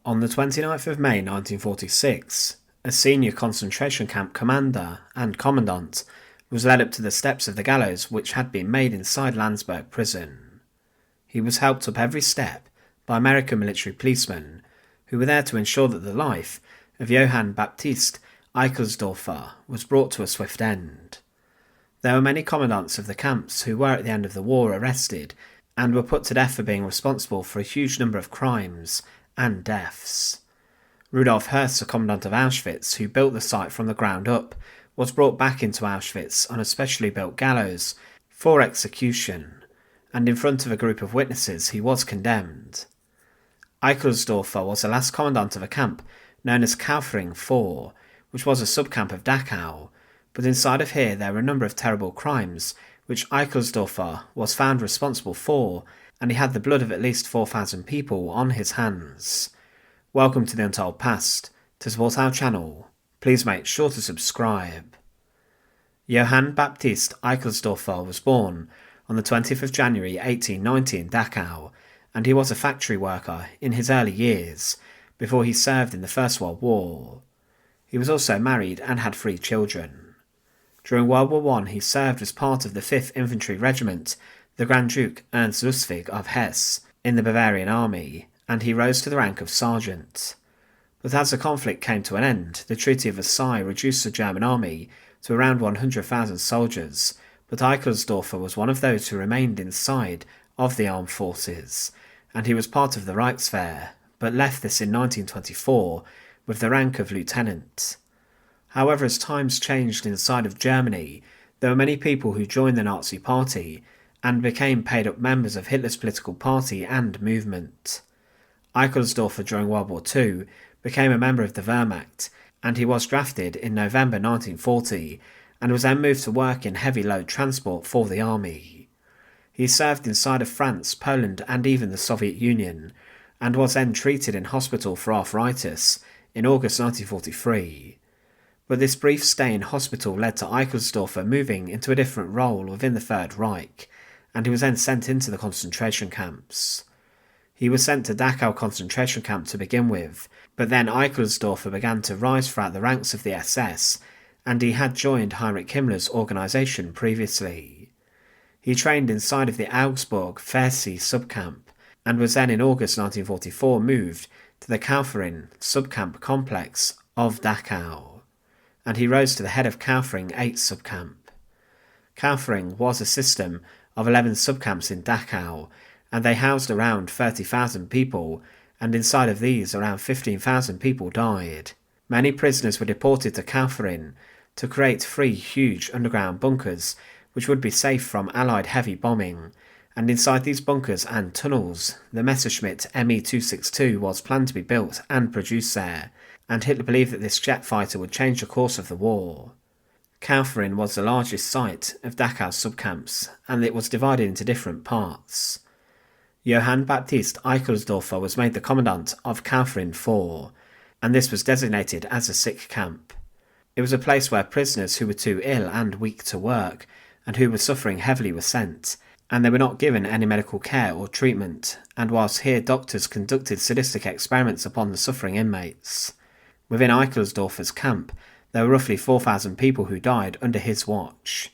On the 29th of May 1946, a senior concentration camp commander and commandant was led up to the steps of the gallows which had been made inside Landsberg prison. He was helped up every step by American military policemen who were there to ensure that the life of Johann Baptist Eichelsdorfer was brought to a swift end. There were many commandants of the camps who were at the end of the war arrested and were put to death for being responsible for a huge number of crimes and deaths. Rudolf Höss, the commandant of Auschwitz, who built the site from the ground up, was brought back into Auschwitz on a specially built gallows for execution, and in front of a group of witnesses he was condemned. Eichelsdorfer was the last commandant of a camp known as Kaufering IV, which was a subcamp of Dachau, but inside of here there were a number of terrible crimes which Eichelsdorfer was found responsible for, and he had the blood of at least 4,000 people on his hands. Welcome to The Untold Past. To support our channel, please make sure to subscribe. Johann Baptist Eichelsdorfer was born on the 20th of January 1890 in Dachau, and he was a factory worker in his early years before he served in the First World War. He was also married and had 3 children. During World War I he served as part of the 5th Infantry Regiment, the Grand Duke Ernst Ludwig of Hesse, in the Bavarian Army, and he rose to the rank of sergeant. But as the conflict came to an end, the Treaty of Versailles reduced the German army to around 100,000 soldiers, but Eichelsdorfer was one of those who remained inside of the armed forces, and he was part of the Reichswehr, but left this in 1924 with the rank of lieutenant. However, as times changed inside of Germany, there were many people who joined the Nazi Party and became paid-up members of Hitler's political party and movement. Eichelsdorfer during World War II became a member of the Wehrmacht, and he was drafted in November 1940 and was then moved to work in heavy load transport for the army. He served inside of France, Poland and even the Soviet Union, and was then treated in hospital for arthritis in August 1943. But this brief stay in hospital led to Eichelsdorfer moving into a different role within the Third Reich, and he was then sent into the concentration camps. He was sent to Dachau concentration camp to begin with, but then Eichelsdorfer began to rise throughout the ranks of the SS, and he had joined Heinrich Himmler's organisation previously. He trained inside of the Augsburg-Pfersee subcamp, and was then in August 1944 moved to the Kaufering subcamp complex of Dachau, and he rose to the head of Kaufering 8 subcamp. Kaufering was a system of 11 subcamps in Dachau, and they housed around 30,000 people, and inside of these around 15,000 people died. Many prisoners were deported to Kaufering to create 3 huge underground bunkers which would be safe from Allied heavy bombing, and inside these bunkers and tunnels the Messerschmitt Me-262 was planned to be built and produced there, and Hitler believed that this jet fighter would change the course of the war. Kaufering was the largest site of Dachau's subcamps, and it was divided into different parts. Johann Baptist Eichelsdorfer was made the commandant of Kaufering IV, and this was designated as a sick camp. It was a place where prisoners who were too ill and weak to work, and who were suffering heavily were sent, and they were not given any medical care or treatment, and whilst here doctors conducted sadistic experiments upon the suffering inmates. Within Eichelsdorfer's camp, there were roughly 4,000 people who died under his watch.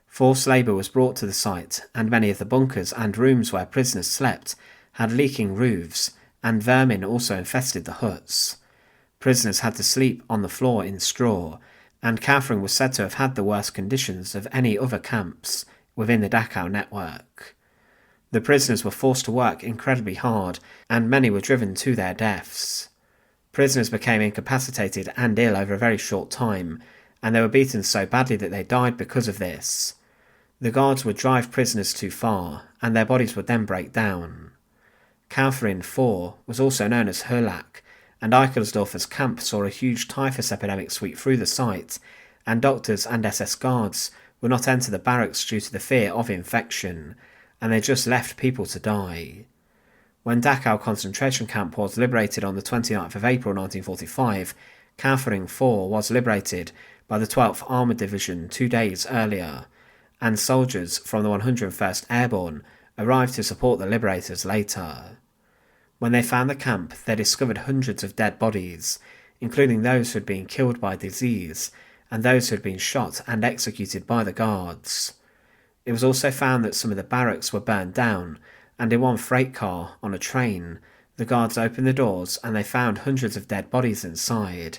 Forced labour was brought to the site, and many of the bunkers and rooms where prisoners slept had leaking roofs, and vermin also infested the huts. Prisoners had to sleep on the floor in straw, and Kaufering was said to have had the worst conditions of any other camps within the Dachau network. The prisoners were forced to work incredibly hard, and many were driven to their deaths. Prisoners became incapacitated and ill over a very short time, and they were beaten so badly that they died because of this. The guards would drive prisoners too far, and their bodies would then break down. Kaufering IV was also known as Hurlach, and Eichelsdorfer's camp saw a huge typhus epidemic sweep through the site, and doctors and SS guards would not enter the barracks due to the fear of infection, and they just left people to die. When Dachau concentration camp was liberated on the 29th of April 1945, Kaufering IV was liberated by the 12th Armoured Division 2 days earlier, and soldiers from the 101st Airborne arrived to support the liberators later. When they found the camp, they discovered hundreds of dead bodies, including those who had been killed by disease and those who had been shot and executed by the guards. It was also found that some of the barracks were burned down, and in one freight car on a train, the guards opened the doors and they found hundreds of dead bodies inside.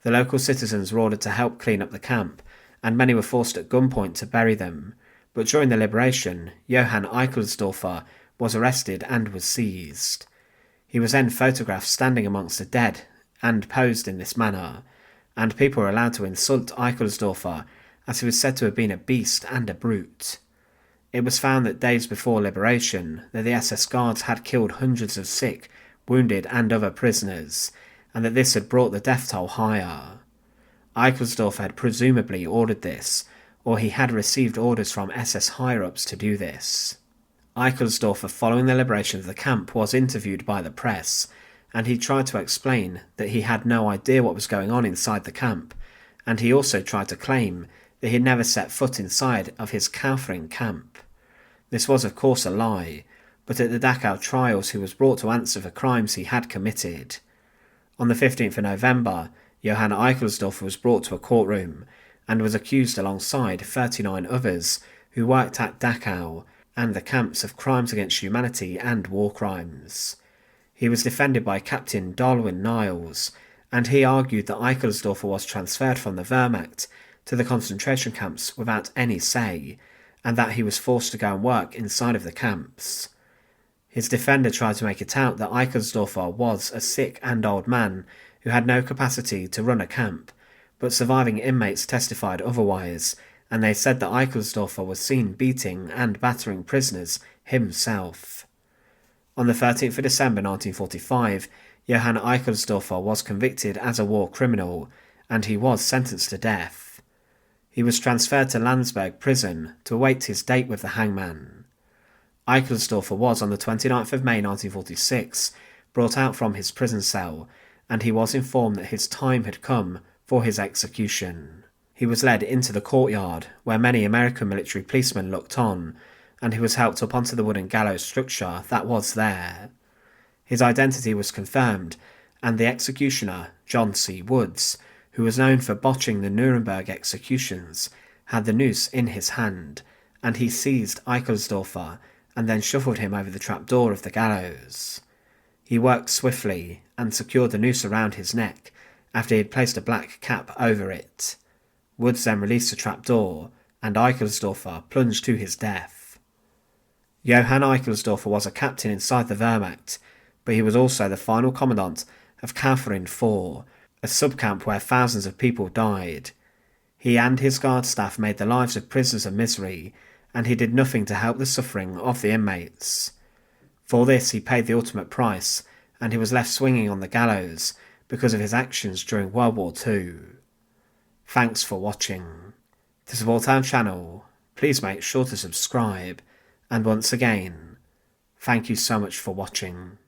The local citizens were ordered to help clean up the camp, and many were forced at gunpoint to bury them, but during the liberation, Johann Eichelsdorfer was arrested and was seized. He was then photographed standing amongst the dead and posed in this manner, and people were allowed to insult Eichelsdorfer as he was said to have been a beast and a brute. It was found that days before liberation that the SS guards had killed hundreds of sick, wounded and other prisoners, and that this had brought the death toll higher. Eichelsdorfer had presumably ordered this, or he had received orders from SS higher-ups to do this. Eichelsdorfer, following the liberation of the camp, was interviewed by the press, and he tried to explain that he had no idea what was going on inside the camp, and he also tried to claim that he had never set foot inside of his Kaufering camp. This was of course a lie, but at the Dachau trials he was brought to answer for crimes he had committed. On the 15th of November, Johann Eichelsdorfer was brought to a courtroom and was accused alongside 39 others who worked at Dachau and the camps of crimes against humanity and war crimes. He was defended by Captain Darwin Niles, and he argued that Eichelsdorfer was transferred from the Wehrmacht to the concentration camps without any say, and that he was forced to go and work inside of the camps. His defender tried to make it out that Eichelsdorfer was a sick and old man who had no capacity to run a camp, but surviving inmates testified otherwise, and they said that Eichelsdorfer was seen beating and battering prisoners himself. On the 13th of December 1945, Johann Eichelsdorfer was convicted as a war criminal, and he was sentenced to death. He was transferred to Landsberg prison to await his date with the hangman. Eichelsdorfer was, on the 29th of May 1946, brought out from his prison cell, and he was informed that his time had come for his execution. He was led into the courtyard, where many American military policemen looked on, and he was helped up onto the wooden gallows structure that was there. His identity was confirmed, and the executioner, John C. Woods, who was known for botching the Nuremberg executions, had the noose in his hand, and he seized Eichelsdorfer and then shuffled him over the trapdoor of the gallows. He worked swiftly and secured the noose around his neck after he had placed a black cap over it. Woods then released the trapdoor, and Eichelsdorfer plunged to his death. Johann Eichelsdorfer was a captain inside the Wehrmacht, but he was also the final Commandant of Kaufering IV, a subcamp where thousands of people died. He and his guard staff made the lives of prisoners a misery, and he did nothing to help the suffering of the inmates. For this he paid the ultimate price, and he was left swinging on the gallows because of his actions during World War II. Thanks for watching. To support our channel, please make sure to subscribe, and once again, thank you so much for watching.